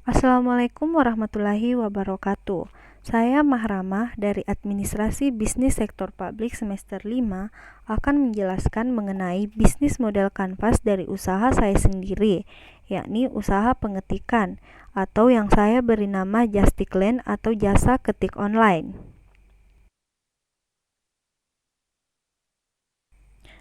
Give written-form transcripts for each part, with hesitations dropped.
Assalamualaikum warahmatullahi wabarakatuh. Saya Mahramah dari Administrasi Bisnis Sektor Publik semester 5 akan menjelaskan mengenai bisnis model kanvas dari usaha saya sendiri, yakni usaha pengetikan atau yang saya beri nama Justikland atau jasa ketik online.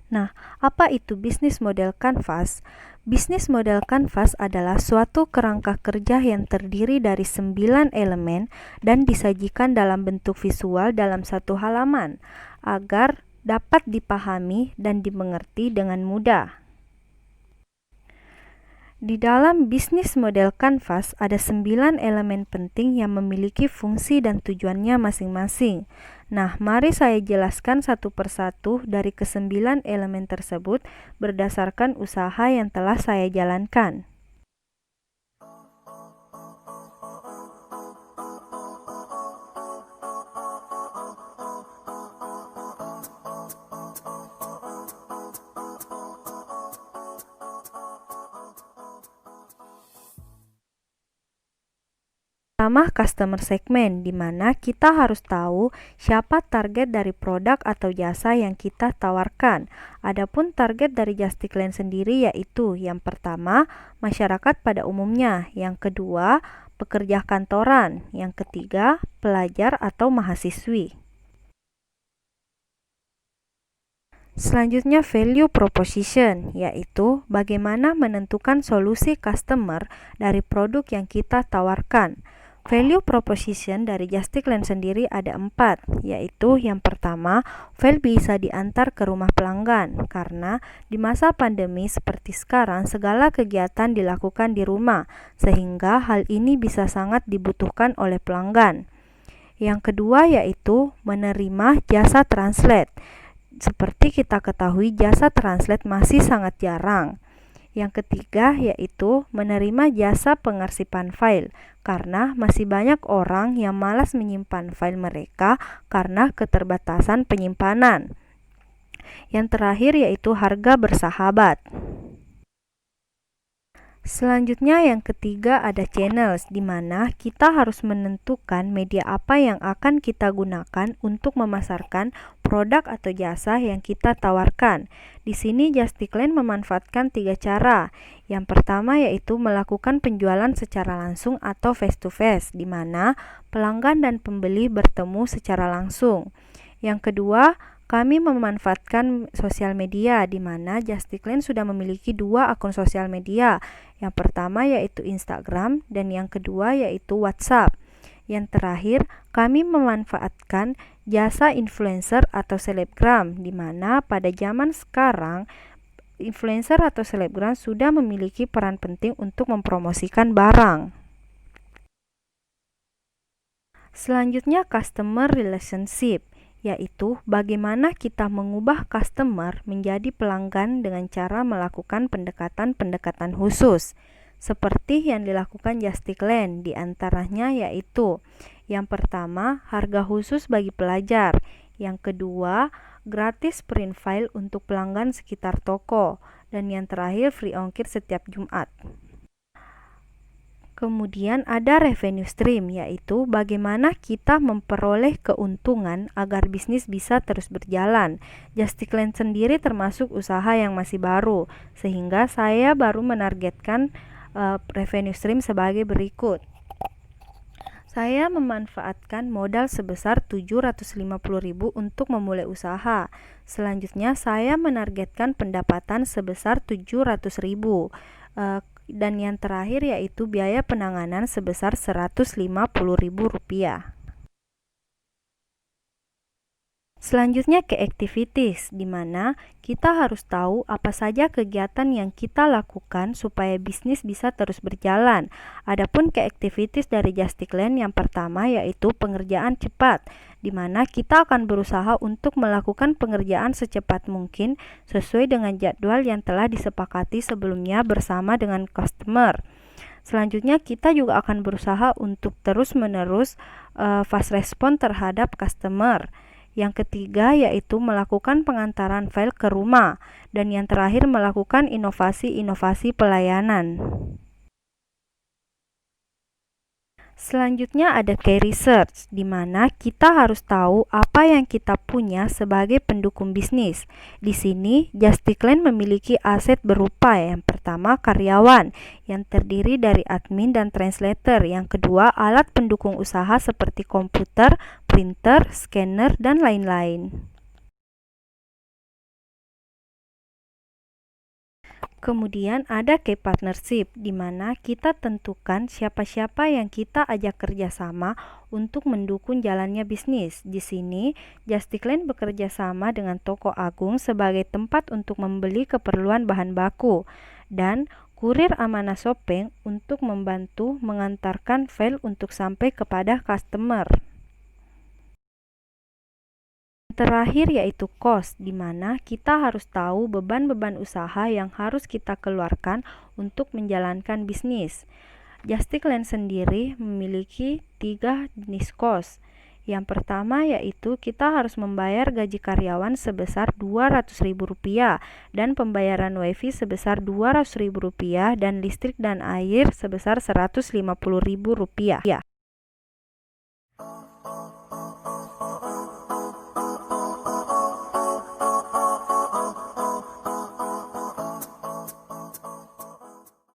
Nah, apa itu bisnis model kanvas? Bisnis model kanvas adalah suatu kerangka kerja yang terdiri dari 9 elemen dan disajikan dalam bentuk visual dalam satu halaman, agar dapat dipahami dan dimengerti dengan mudah. Di dalam bisnis model kanvas ada 9 elemen penting yang memiliki fungsi dan tujuannya masing-masing. Nah, mari saya jelaskan satu persatu dari ke-9 elemen tersebut berdasarkan usaha yang telah saya jalankan. Pertama, customer segment, di mana kita harus tahu siapa target dari produk atau jasa yang kita tawarkan. Adapun target dari Justikland sendiri yaitu yang pertama, masyarakat pada umumnya, yang kedua, pekerja kantoran, yang ketiga, pelajar atau mahasiswi. Selanjutnya value proposition, yaitu bagaimana menentukan solusi customer dari produk yang kita tawarkan. Value proposition dari Justikland sendiri ada 4, yaitu yang pertama, file bisa diantar ke rumah pelanggan, karena di masa pandemi seperti sekarang segala kegiatan dilakukan di rumah, sehingga hal ini bisa sangat dibutuhkan oleh pelanggan. Yang kedua yaitu menerima jasa translate. Seperti kita ketahui, jasa translate masih sangat jarang. Yang ketiga yaitu menerima jasa pengarsipan file, karena masih banyak orang yang malas menyimpan file mereka karena keterbatasan penyimpanan. Yang terakhir yaitu harga bersahabat. Selanjutnya yang ketiga ada channels, di mana kita harus menentukan media apa yang akan kita gunakan untuk memasarkan produk atau jasa yang kita tawarkan. Di sini Justikland memanfaatkan 3 cara. Yang pertama yaitu melakukan penjualan secara langsung atau face to face, di mana pelanggan dan pembeli bertemu secara langsung. Yang kedua, kami memanfaatkan sosial media, di mana Justikland sudah memiliki 2 akun sosial media. Yang pertama yaitu Instagram dan yang kedua yaitu WhatsApp. Yang terakhir, kami memanfaatkan jasa influencer atau selebgram, di mana pada zaman sekarang influencer atau selebgram sudah memiliki peran penting untuk mempromosikan barang. Selanjutnya customer relationship, yaitu bagaimana kita mengubah customer menjadi pelanggan dengan cara melakukan pendekatan-pendekatan khusus, seperti yang dilakukan Justikland, diantaranya yaitu yang pertama, harga khusus bagi pelajar, yang kedua, gratis print file untuk pelanggan sekitar toko, dan yang terakhir free ongkir setiap Jumat. Kemudian ada revenue stream, yaitu bagaimana kita memperoleh keuntungan agar bisnis bisa terus berjalan. Justikland sendiri termasuk usaha yang masih baru, sehingga saya baru menargetkan revenue stream sebagai berikut. Saya memanfaatkan modal sebesar 750.000 untuk memulai usaha. Selanjutnya saya menargetkan pendapatan sebesar 700.000. Dan yang terakhir yaitu biaya penanganan sebesar Rp150.000. Selanjutnya ke activities, di mana kita harus tahu apa saja kegiatan yang kita lakukan supaya bisnis bisa terus berjalan. Adapun ke activities dari Justikland yang pertama yaitu pengerjaan cepat, di mana kita akan berusaha untuk melakukan pengerjaan secepat mungkin sesuai dengan jadwal yang telah disepakati sebelumnya bersama dengan customer. Selanjutnya kita juga akan berusaha untuk terus-menerus fast respon terhadap customer. Yang ketiga yaitu melakukan pengantaran file ke rumah, dan yang terakhir melakukan inovasi-inovasi pelayanan. Selanjutnya ada key research, di mana kita harus tahu apa yang kita punya sebagai pendukung bisnis. Di sini, Justicland memiliki aset berupa yang pertama karyawan, yang terdiri dari admin dan translator. Yang kedua, alat pendukung usaha seperti komputer, printer, scanner, dan lain-lain. Kemudian ada key partnership, di mana kita tentukan siapa-siapa yang kita ajak kerjasama untuk mendukung jalannya bisnis. Di sini, Justicland bekerja sama dengan toko agung sebagai tempat untuk membeli keperluan bahan baku, dan kurir Amanah Shopeng untuk membantu mengantarkan file untuk sampai kepada customer. Terakhir yaitu cost, di mana kita harus tahu beban-beban usaha yang harus kita keluarkan untuk menjalankan bisnis. Justicland sendiri memiliki 3 jenis cost. Yang pertama yaitu kita harus membayar gaji karyawan sebesar Rp200.000 dan pembayaran WiFi sebesar Rp200.000 dan listrik dan air sebesar Rp150.000.